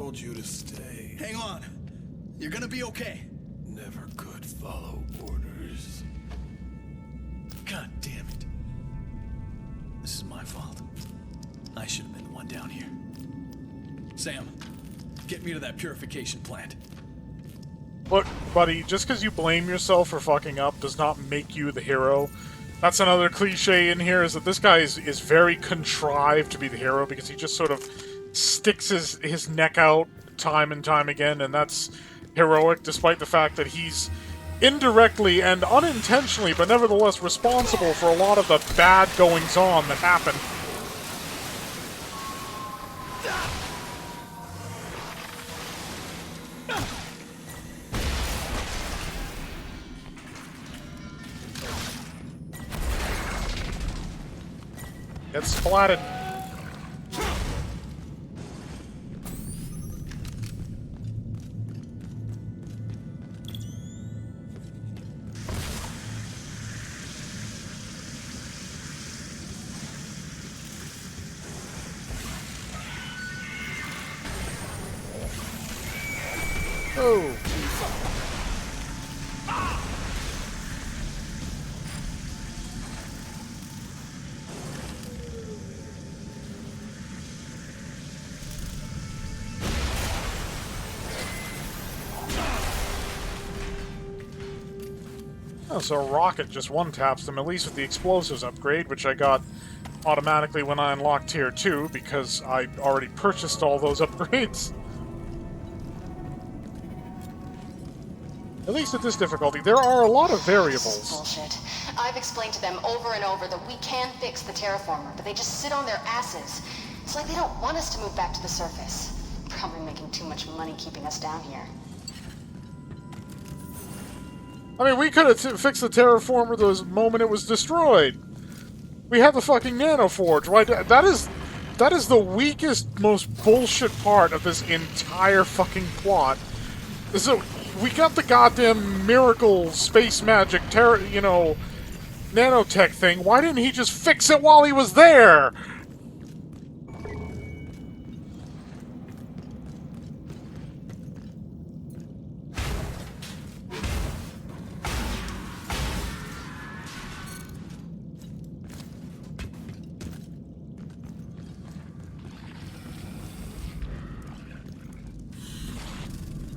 told you to stay. Hang on. You're gonna be okay. Never could follow orders. God damn it. This is my fault. I should have been the one down here. Sam, get me to that purification plant. Look, buddy, just because you blame yourself for fucking up does not make you the hero. That's another cliche in here, is that this guy is very contrived to be the hero because he just sort of sticks his neck out time and time again, and that's heroic despite the fact that he's indirectly and unintentionally, but nevertheless responsible for a lot of the bad goings-on that happen. Get splatted. Oh. Oh, so a rocket just one-taps them, at least with the explosives upgrade, which I got automatically when I unlocked Tier 2, because I already purchased all those upgrades. At least at this difficulty, there are a lot of variables. Bullshit. I've explained to them over and over that we can fix the terraformer, but they just sit on their asses. It's like they don't want us to move back to the surface. Probably making too much money keeping us down here. I mean, we could have fixed the terraformer the moment it was destroyed. We had the fucking nanoforge, right? That is the weakest, most bullshit part of this entire fucking plot. So, we got the goddamn miracle space magic, nanotech thing. Why didn't he just fix it while he was there?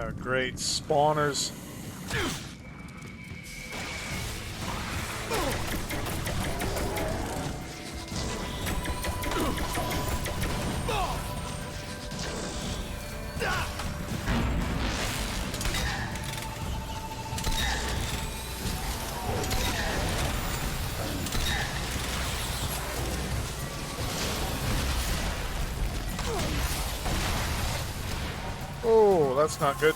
Oh, great. Spawners. Oh, that's not good.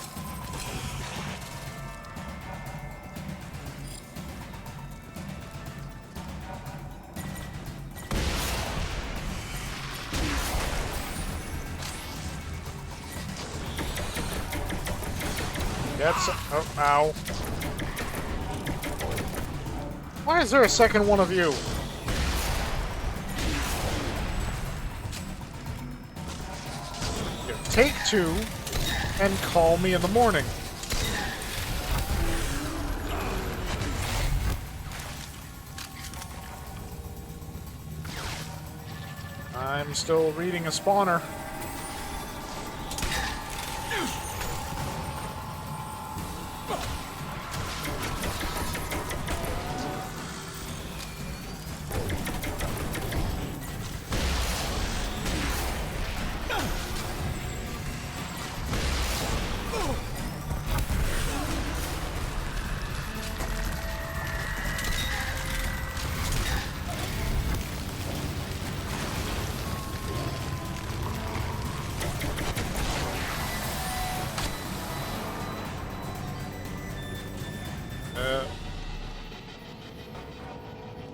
That's... oh, ow. Why is there a second one of you? Here, take two, and call me in the morning. I'm still reading a spawner.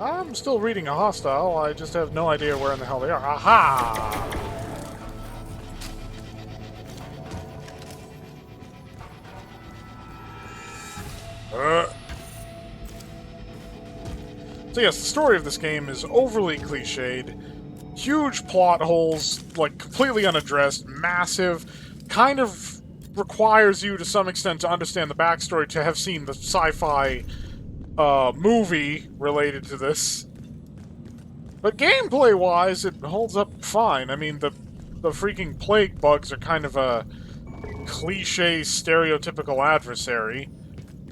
I'm still reading a hostile, I just have no idea where in the hell they are. Aha! So yes, the story of this game is overly cliched. Huge plot holes, like, completely unaddressed, massive, kind of requires you to some extent to understand the backstory to have seen the sci-fi movie related to this. But gameplay-wise, it holds up fine. I mean, the freaking plague bugs are kind of a cliche, stereotypical adversary,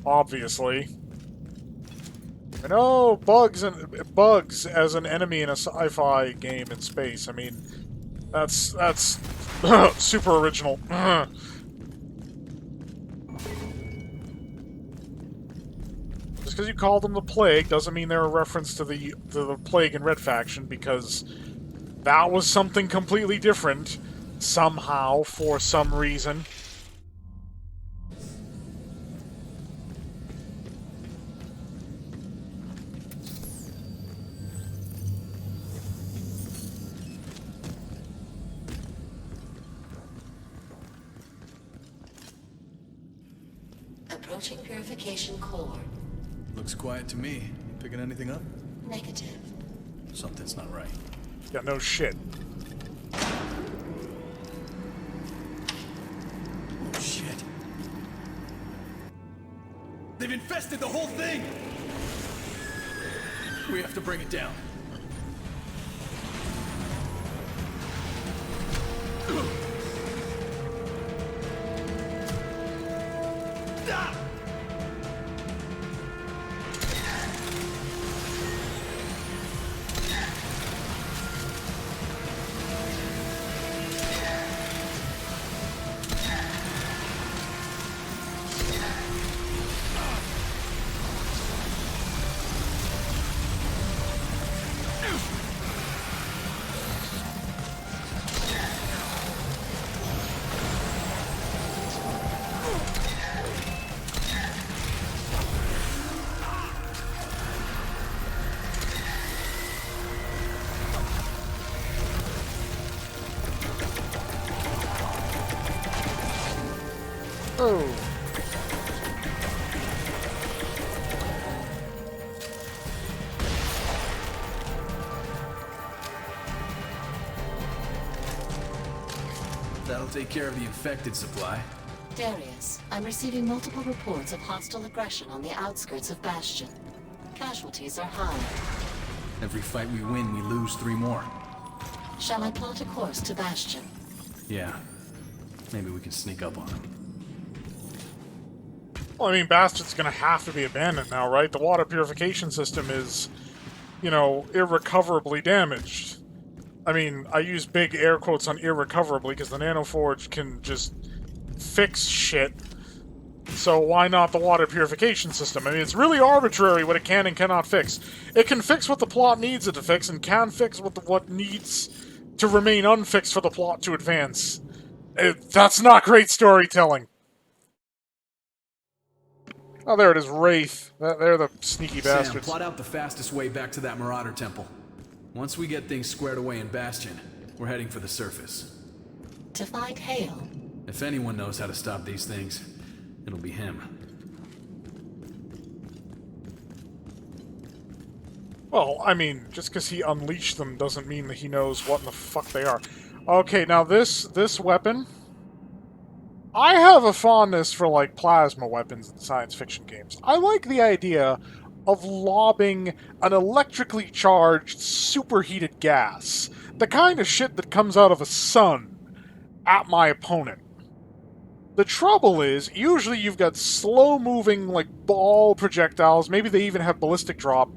obviously. And oh, bugs as an enemy in a sci-fi game in space. I mean, that's super original. Just because you call them the Plague doesn't mean they're a reference to the Plague in Red Faction, because that was something completely different, somehow, for some reason. Approaching Purification Core. Looks quiet to me. You picking anything up? Negative. Something's not right. Yeah, no shit. Oh, shit. They've infested the whole thing! We have to bring it down. Oh. That'll take care of the infected supply. Darius, I'm receiving multiple reports of hostile aggression on the outskirts of Bastion. Casualties are high. Every fight we win, we lose 3 more. Shall I plot a course to Bastion? Yeah. Maybe we can sneak up on them. Well, I mean, Bastion's gonna have to be abandoned now, right? The water purification system is, you know, irrecoverably damaged. I mean, I use big air quotes on irrecoverably because the Nanoforge can just fix shit. So why not the water purification system? I mean, it's really arbitrary what it can and cannot fix. It can fix what the plot needs it to fix, and can fix what needs to remain unfixed for the plot to advance. That's not great storytelling. Oh, there it is, Wraith. They're the sneaky bastards. Sam, plot out the fastest way back to that Marauder Temple. Once we get things squared away in Bastion, we're heading for the surface. To find Hale. If anyone knows how to stop these things, it'll be him. Well, I mean, just because he unleashed them doesn't mean that he knows what in the fuck they are. Okay, now this weapon... I have a fondness for, like, plasma weapons in science fiction games. I like the idea of lobbing an electrically charged, superheated gas, the kind of shit that comes out of a sun, at my opponent. The trouble is, usually you've got slow-moving, like, ball projectiles, maybe they even have ballistic drop,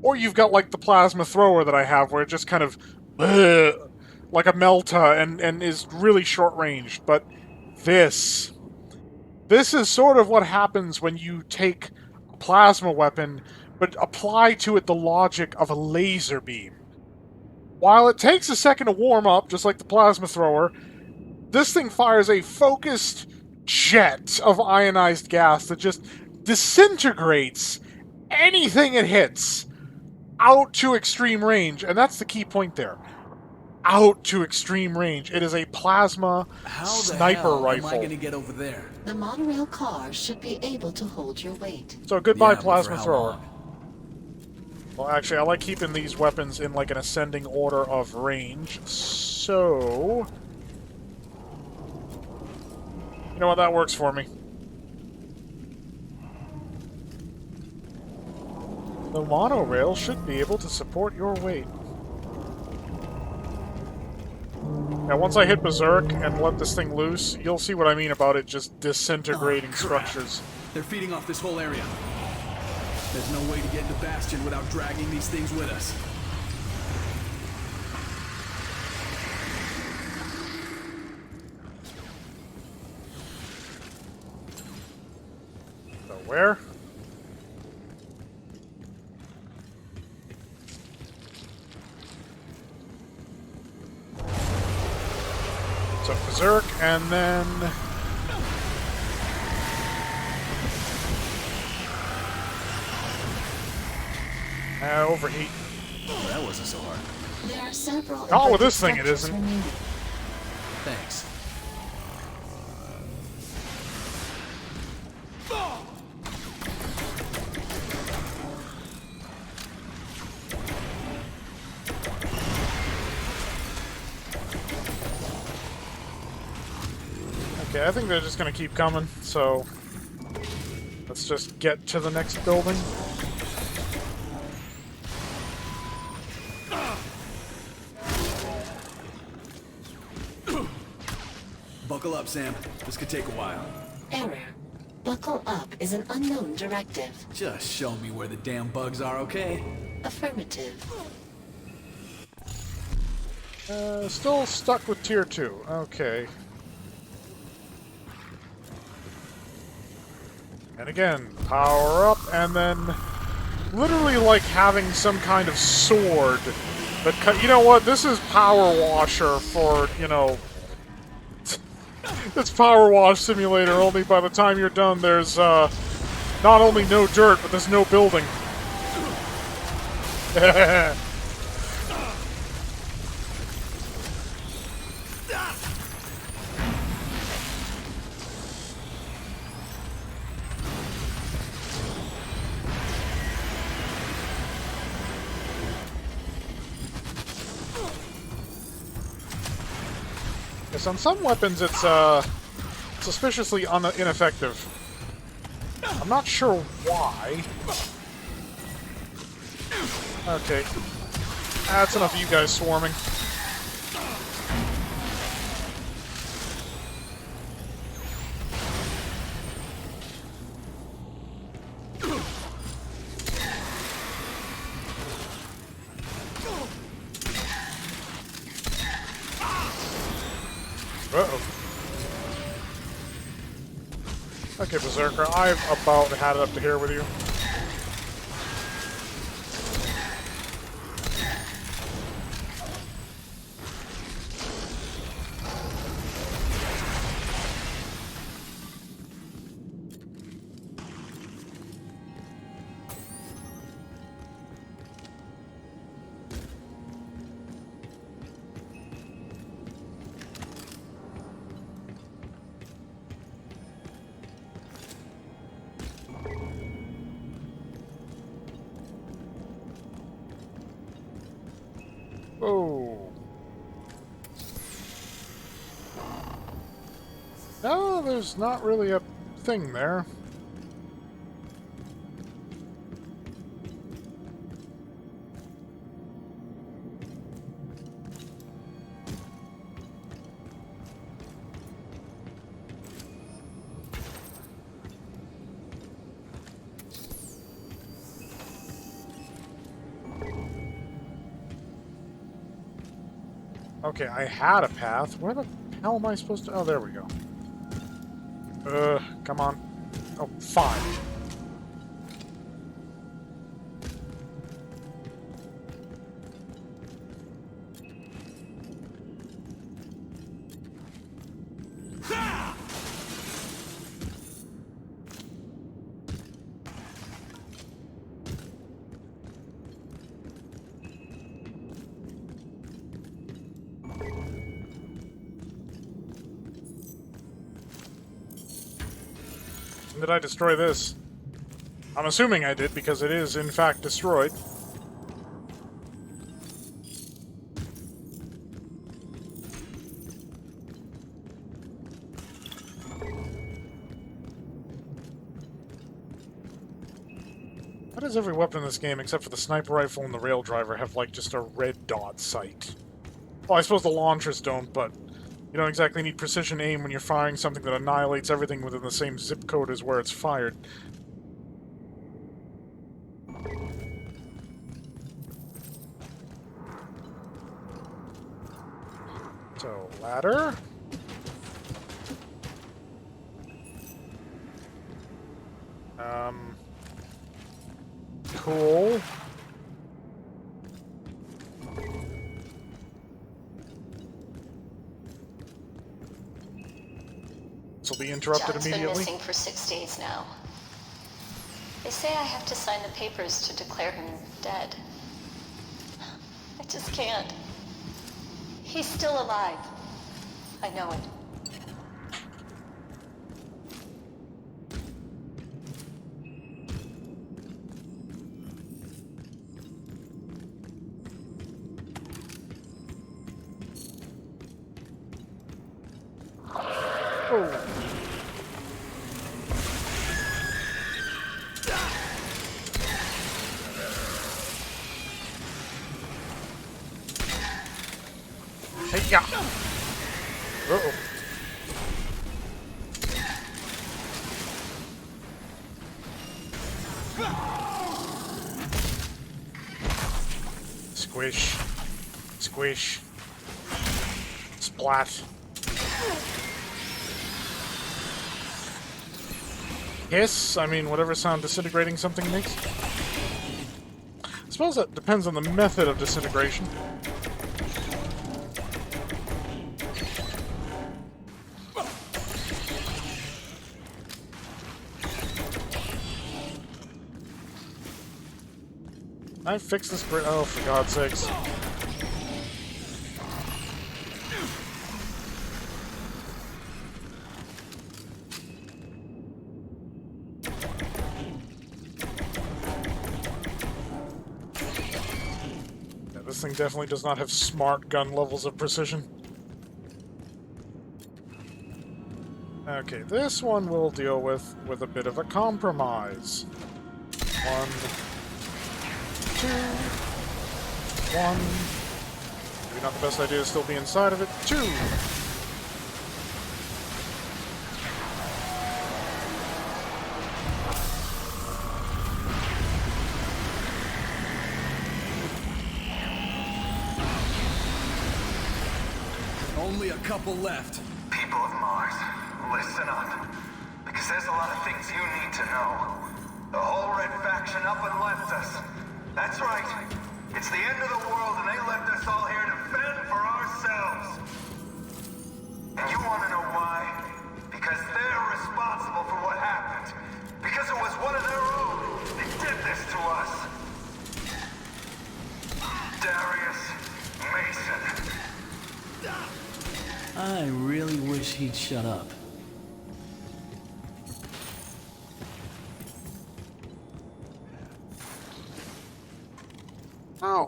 or you've got, like, the plasma thrower that I have, where it just kind of, like a melta, and is really short-ranged, but... This is sort of what happens when you take a plasma weapon, but apply to it the logic of a laser beam. While it takes a second to warm up, just like the plasma thrower, this thing fires a focused jet of ionized gas that just disintegrates anything it hits out to extreme range, and that's the key point there. Out to extreme range. It is a plasma sniper rifle. How am I gonna get over there? The monorail car should be able to hold your weight. So goodbye, Yeah, but plasma for how thrower. long? Well, actually, I like keeping these weapons in like an ascending order of range. So You know what? That works for me. The monorail should be able to support your weight. Now, once I hit Berserk and let this thing loose, you'll see what I mean about it just disintegrating structures. They're feeding off this whole area. There's no way to get into Bastion without dragging these things with us. So where? So Berserk, and then... overheat. Oh, that wasn't so hard. There are several. Oh, with this inverted thing it structures isn't. remaining. Thanks. Okay, I think they're just gonna keep coming, so... Let's just get to the next building. Buckle up, Sam. This could take a while. Error. Buckle up is an unknown directive. Just show me where the damn bugs are, okay? Affirmative. Still stuck with Tier 2. Okay. And again, power up, and then... Literally like having some kind of sword. But you know what? This is Power Washer for, you know... It's Power Wash Simulator, only by the time you're done there's, not only no dirt, but there's no building. Yes, on some weapons it's, suspiciously ineffective. I'm not sure why. Okay. That's enough of you guys swarming. Uh-oh. Okay, Berserker, I've about had it up to here with you. Oh. No, there's not really a thing there. Okay, I had a path. Where the hell am I supposed to... Oh, there we go. Come on. Oh, fine. Did I destroy this? I'm assuming I did, because it is, in fact, destroyed. Why does every weapon in this game, except for the sniper rifle and the rail driver, have, like, just a red dot sight? Well, I suppose the launchers don't, but you don't exactly need precision aim when you're firing something that annihilates everything within the same zip code as where it's fired. So, ladder. Cool. This will be interrupted John's immediately. been missing for 6 days now. They say I have to sign the papers to declare him dead. I just can't. He's still alive. I know it. Oh. Hey, ya. Uh-oh. Squish. Squish. Splat. Hiss? I mean, whatever sound disintegrating something makes. I suppose that depends on the method of disintegration. I fix this bridge. Oh, for God's sakes. Yeah, this thing definitely does not have smart gun levels of precision. Okay, this one we'll deal with a bit of a compromise. 1, 2, 1. Maybe not the best idea to still be inside of it. 2. Only a couple left. People of Mars, listen up. Because there's a lot of things you need to know. The whole Red faction up and left us. That's right. It's the end of the world and they left us all here to fend for ourselves. And you want to know why? Because they're responsible for what happened. Because it was one of their own that did this to us. Darius Mason. I really wish he'd shut up.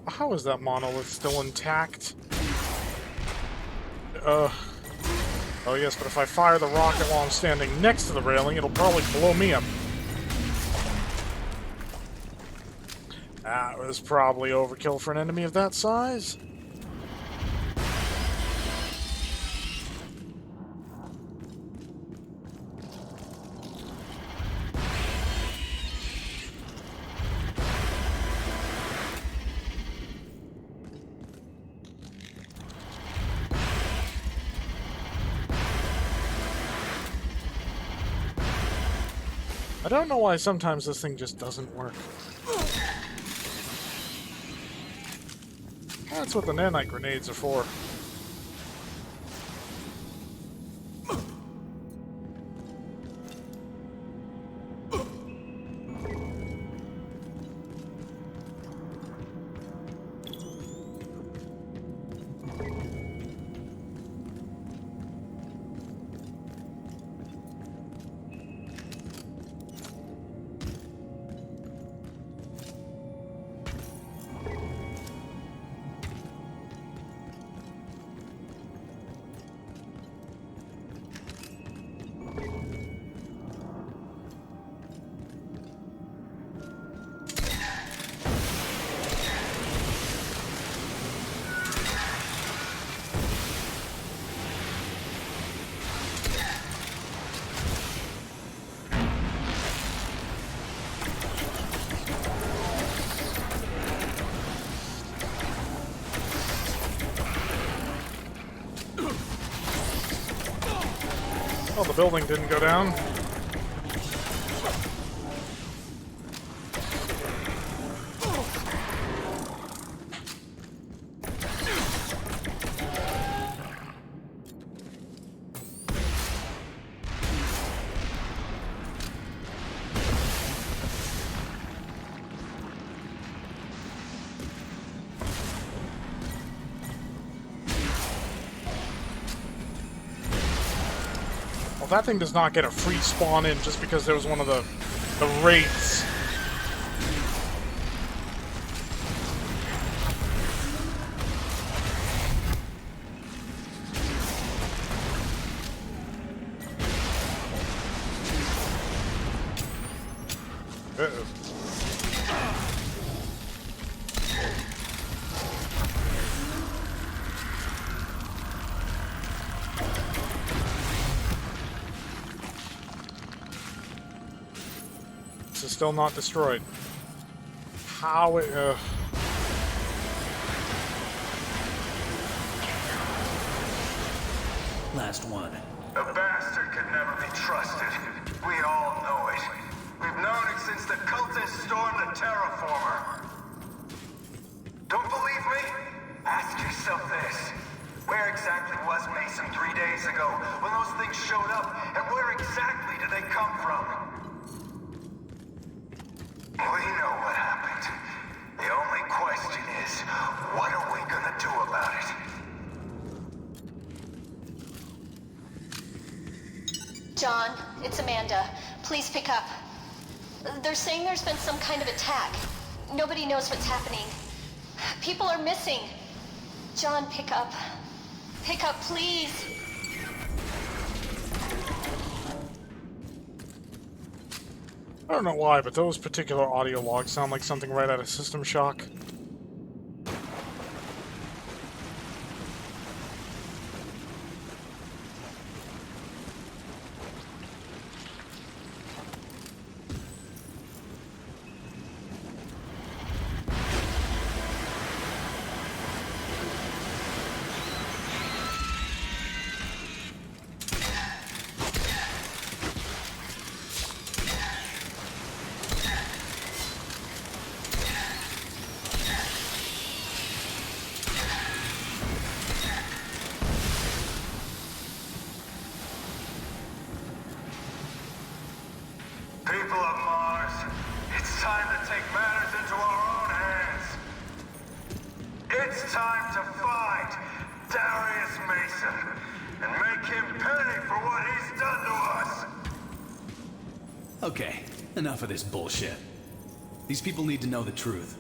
How is that monolith still intact? Oh yes, but if I fire the rocket while I'm standing next to the railing, it'll probably blow me up. That was probably overkill for an enemy of that size. I don't know why sometimes this thing just doesn't work. That's what the nanite grenades are for. Well, the building didn't go down. That thing does not get a free spawn in just because there was one of the wraiths. Uh-oh. Is still not destroyed. How it... Last one. A bastard could never be trusted. We all know it. We've known it since the cultists stormed the terraformer. Don't believe me? Ask yourself this. Where exactly was Mason 3 days ago when those things showed up, and where exactly did they come from? We know what happened. The only question is, what are we gonna do about it? John, it's Amanda. Please pick up. They're saying there's been some kind of attack. Nobody knows what's happening. People are missing. John, pick up. Pick up, please. I don't know why, but those particular audio logs sound like something right out of System Shock. People of Mars, it's time to take matters into our own hands. It's time to find Darius Mason and make him pay for what he's done to us. Okay, enough of this bullshit. These people need to know the truth.